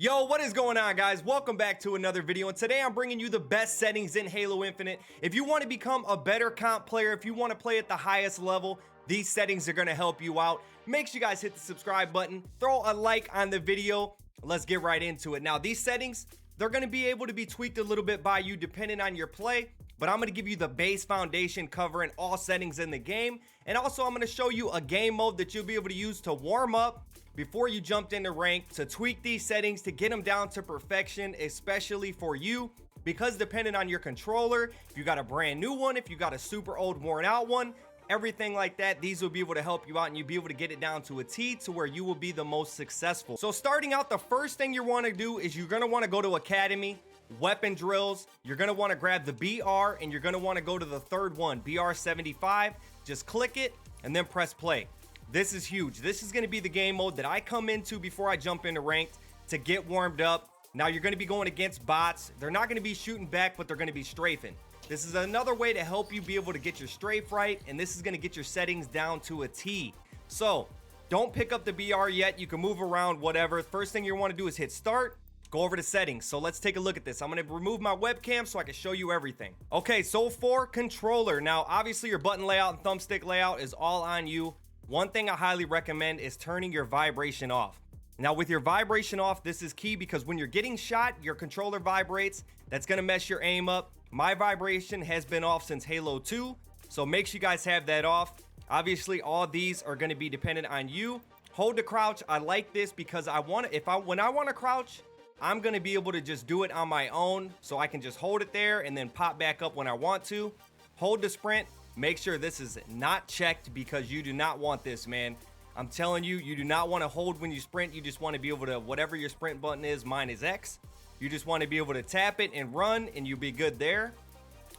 Yo, what is going on, guys? Welcome back to another video, and today I'm bringing you the best settings in Halo Infinite. If you want to become a better comp player, if you want to play at the highest level, these settings are going to help you out. Make sure you guys hit the subscribe button, throw a like on the video. Let's get right into it. Now, these settings, they're going to be able to be tweaked a little bit by you depending on your play, but I'm going to give you the base foundation covering all settings in the game. And also, I'm going to show you a game mode that you'll be able to use to warm up before you jumped into rank, to tweak these settings to get them down to perfection, especially for you, because depending on your controller, if you got a brand new one, if you got a super old worn out one, everything like that, these will be able to help you out, and you'll be able to get it down to a T to where you will be the most successful. So starting out, the first thing you want to do is you're going to want to go to Academy, weapon drills. You're going to want to grab the BR, and you're going to want to go to the third one, BR 75. Just click it and then press play. This is huge. This is going to be the game mode that I come into before I jump into ranked to get warmed up. Now you're going to be going against bots. They're not going to be shooting back, but they're going to be strafing. This is another way to help you be able to get your strafe right, and this is going to get your settings down to a T. So don't pick up the BR yet. You can move around, whatever. First thing you want to do is hit start. Go over to settings. So let's take a look at this. I'm going to remove my webcam so I can show you everything. Okay, so for controller, now obviously your button layout and thumbstick layout is all on you. One thing I highly recommend is turning your vibration off. Now with your vibration off, this is key because when you're getting shot, your controller vibrates. That's going to mess your aim up. My vibration has been off since Halo 2, so make sure you guys have that off. Obviously, all these are going to be dependent on you. Hold the crouch. I like this because when I want to crouch, I'm going to be able to just do it on my own, so I can just hold it there and then pop back up when I want to. Hold the sprint. Make sure this is not checked because you do not want this, man. I'm telling you, you do not want to hold when you sprint. You just want to be able to, whatever your sprint button is, mine is X. You just want to be able to tap it and run, and you'll be good there.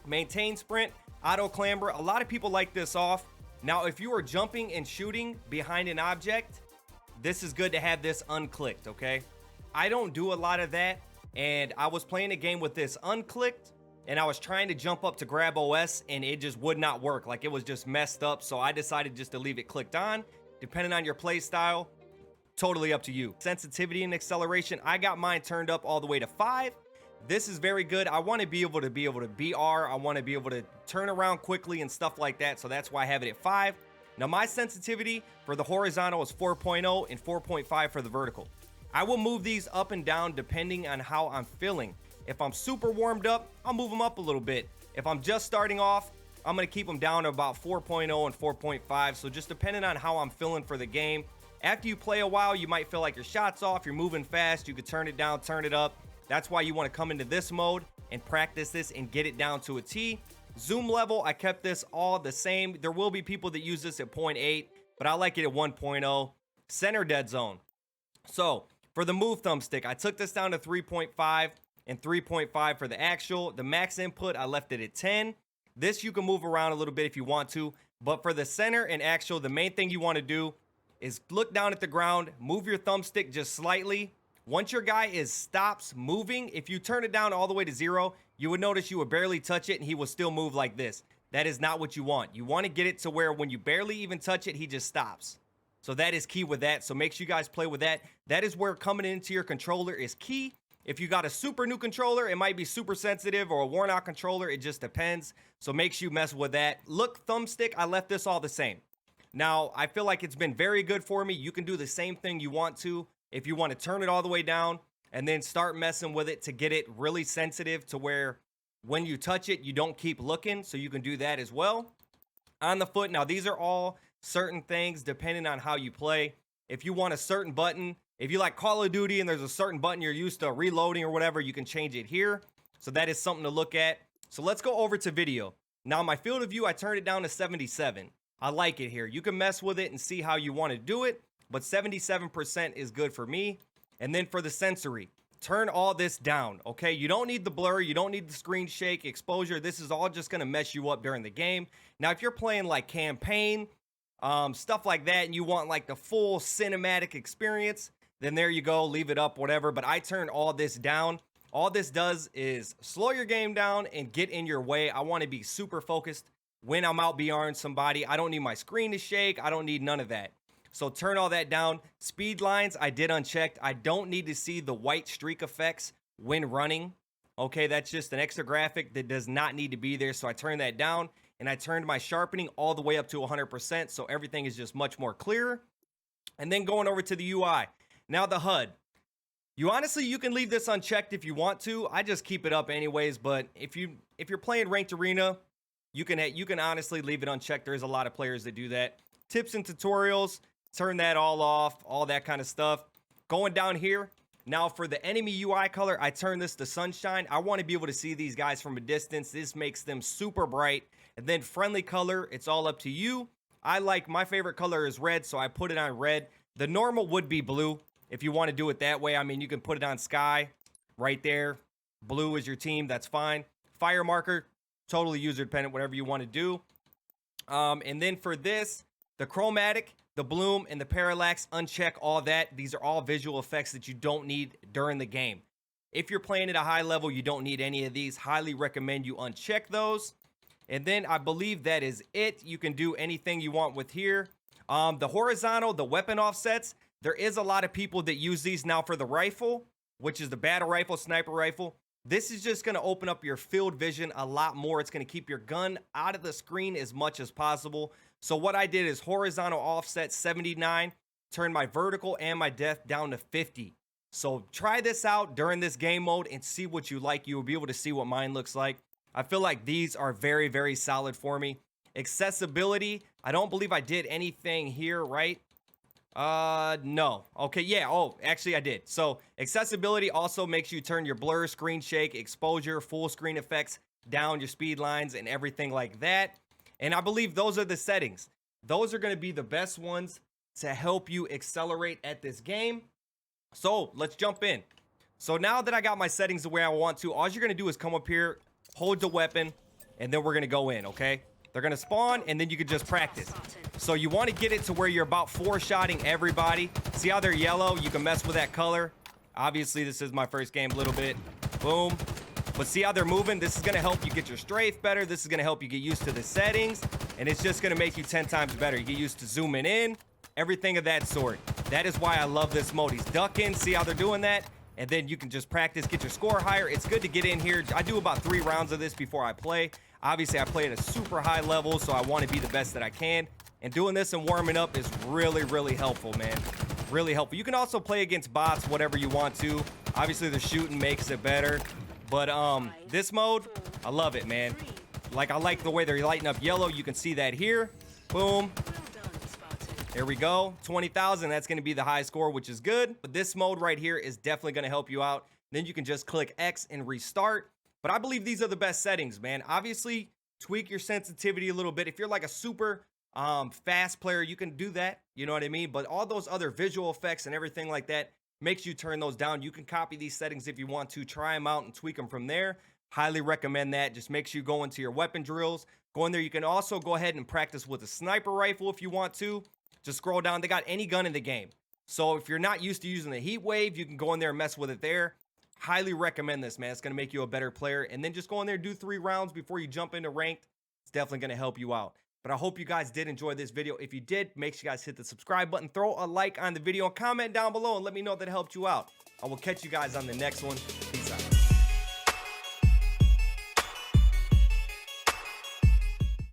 Maintain sprint, auto clamber. A lot of people like this off. Now, if you are jumping and shooting behind an object, this is good to have this unclicked, okay? I don't do a lot of that, and I was playing a game with this unclicked, and I was trying to jump up to grab OS, and it just would not work. Like, it was just messed up, so I decided just to leave it clicked on. Depending on your play style, totally up to you. Sensitivity and acceleration, I got mine turned up all the way to 5. This is very good. I want to be able to BR. I want to be able to turn around quickly and stuff like that, so that's why I have it at 5. Now, my sensitivity for the horizontal is 4.0 and 4.5 for the vertical. I will move these up and down depending on how I'm feeling. If I'm super warmed up, I'll move them up a little bit. If I'm just starting off, I'm going to keep them down to about 4.0 and 4.5. So just depending on how I'm feeling for the game. After you play a while, you might feel like your shot's off. You're moving fast. You could turn it down, turn it up. That's why you want to come into this mode and practice this and get it down to a T. Zoom level, I kept this all the same. There will be people that use this at 0.8, but I like it at 1.0. Center dead zone. So for the move thumbstick, I took this down to 3.5 and 3.5 for the actual. The max input, I left it at 10. This you can move around a little bit if you want to, but for the center and actual, the main thing you want to do is look down at the ground, move your thumbstick just slightly. Once your guy stops moving, if you turn it down all the way to 0, you would notice you would barely touch it and he will still move like this. That is not what you want. You want to get it to where when you barely even touch it, he just stops. So that is key with that. So make sure you guys play with that. That is where coming into your controller is key. If you got a super new controller, it might be super sensitive, or a worn out controller. It just depends. So make sure you mess with that. Look, thumbstick, I left this all the same. Now, I feel like it's been very good for me. You can do the same thing you want to. If you want to turn it all the way down and then start messing with it to get it really sensitive to where when you touch it, you don't keep looking. So you can do that as well. On the foot, now these are all certain things depending on how you play. If you want a certain button, if you like Call of Duty and there's a certain button you're used to reloading or whatever, you can change it here. So that is something to look at. So let's go over to video. Now my field of view, I turned it down to 77. I like it here. You can mess with it and see how you want to do it, but 77% is good for me. And then for the sensory, turn all this down, okay? You don't need the blur. You don't need the screen shake, exposure. This is all just going to mess you up during the game. Now, if you're playing like campaign, stuff like that, and you want like the full cinematic experience, then there you go, leave it up, whatever. But I turn all this down. All this does is slow your game down and get in your way. I want to be super focused when I'm out BRing somebody. I don't need my screen to shake. I don't need none of that. So turn all that down. Speed lines, I did unchecked. I don't need to see the white streak effects when running. Okay, that's just an extra graphic that does not need to be there. So I turned that down, and I turned my sharpening all the way up to 100%. So everything is just much more clear. And then going over to the UI. Now the HUD. You can leave this unchecked if you want to. I just keep it up anyways, but if you're playing ranked arena, you can honestly leave it unchecked. There's a lot of players that do that. Tips and tutorials, turn that all off, all that kind of stuff. Going down here, now for the enemy UI color, I turn this to sunshine. I want to be able to see these guys from a distance. This makes them super bright. And then friendly color, it's all up to you. My favorite color is red, so I put it on red. The normal would be blue if you want to do it that way. I mean, you can put it on sky right there. Blue is your team, that's fine. Fire marker, totally user dependent, whatever you want to do. And then for this, the chromatic, the bloom, and the parallax, uncheck all that. These are all visual effects that you don't need during the game. If you're playing at a high level, you don't need any of these. Highly recommend you uncheck those. And then I believe that is it. You can do anything you want with here. The horizontal, the weapon offsets, there is a lot of people that use these now for the rifle, which is the battle rifle, sniper rifle. This is just going to open up your field vision a lot more. It's going to keep your gun out of the screen as much as possible. So what I did is horizontal offset 79, turn my vertical and my depth down to 50. So try this out during this game mode and see what you like. You will be able to see what mine looks like. I feel like these are very, very solid for me. Accessibility, I don't believe I did anything here, right? No. Okay, yeah. Oh, actually I did. So accessibility also makes you turn your blur, screen shake, exposure, full screen effects down, your speed lines, and everything like that. And I believe those are the settings. Those are going to be the best ones to help you accelerate at this game. So let's jump in. So now that I got my settings the way I want to, all you're going to do is come up here, hold the weapon, and then we're going to go in, okay? They're going to spawn, and then you can just practice. So you want to get it to where you're about four-shotting everybody. See how they're yellow? You can mess with that color. Obviously, this is my first game a little bit. Boom. But see how they're moving? This is going to help you get your strafe better. This is going to help you get used to the settings, and it's just going to make you 10 times better. You get used to zooming in, everything of that sort. That is why I love this mode. He's ducking. See how they're doing that? And then you can just practice, get your score higher. It's good to get in here. I do about 3 rounds of this before I play. Obviously, I play at a super high level, so I want to be the best that I can. And doing this and warming up is really, really helpful, man. Really helpful. You can also play against bots, whatever you want to. Obviously, the shooting makes it better. But this mode, I love it, man. Like, I like the way they're lighting up yellow. You can see that here. Boom. There we go. 20,000. That's going to be the high score, which is good. But this mode right here is definitely going to help you out. Then you can just click X and restart. But I believe these are the best settings, man. Obviously, tweak your sensitivity a little bit. If you're like a super fast player, you can do that. You know what I mean? But all those other visual effects and everything like that makes you turn those down. You can copy these settings if you want to. Try them out and tweak them from there. Highly recommend that. Just make sure you go into your weapon drills. Go in there. You can also go ahead and practice with a sniper rifle if you want to. Just scroll down. They got any gun in the game. So if you're not used to using the heat wave, you can go in there and mess with it there. Highly recommend this, man. It's going to make you a better player. And then just go in there, do 3 rounds before you jump into ranked. It's definitely going to help you out. But I hope you guys did enjoy this video. If you did, make sure you guys hit the subscribe button, throw a like on the video, and comment down below and let me know that it helped you out. I will catch you guys on the next one. Peace.